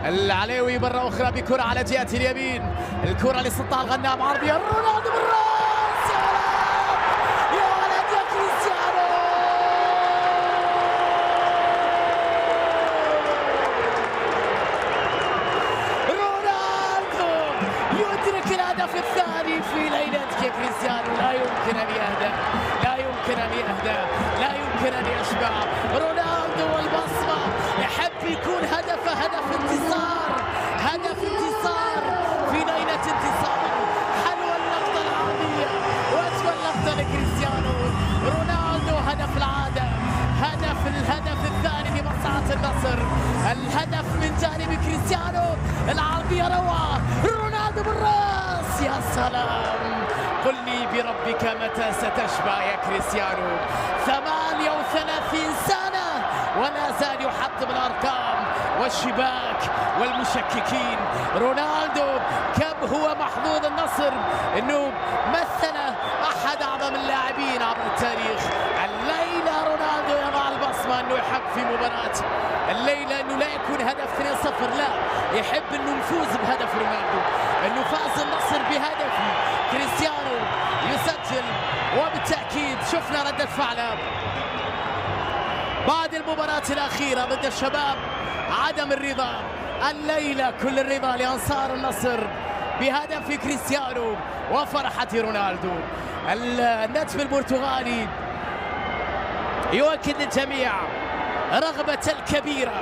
العليوي مرة أخرى بكرة على جهة اليمين، الكرة لسلطان الغنام عرضية رونالدو بالراس، يا ولد يا كريستيانو، رونالدو يدرك الهدف الثاني في ليلتك يا كريستيانو. لا يمكن أن يهدأ، لا يمكن أن يهدأ، لا يمكن أن يشبع. رونالدو والبصمة يحب يكون هدفه هدف انتصار، هدف انتصار في ليلة انتصار. حلوة اللقطة العرضية وأجمل لقطة لكريستيانو رونالدو، هدف العادة، الهدف الثاني لمصلحة النصر، الهدف من جانب كريستيانو، العرضية روعة، رونالدو بالراس، يا سلام. قل لي بربك متى ستشبع يا كريستيانو؟ 38 سنة ولا زال يحطم الأرقام والشباك والمشككين. رونالدو كم هو محظوظ النصر انه مثل احد اعظم اللاعبين عبر التاريخ. الليله رونالدو يضع البصمه انه يحق في مباراه الليله، انه لا يكون هدف 2-0، لا، يحب انه نفوز بهدف رونالدو، انه فاز النصر بهدف كريستيانو يسجل. وبالتاكيد شفنا رده فعله بعد المباراة الأخيرة ضد الشباب، عدم الرضا. الليلة كل الرضا لأنصار النصر بهدف كريستيانو وفرحة رونالدو. النجم البرتغالي يؤكد للجميع رغبة الكبيرة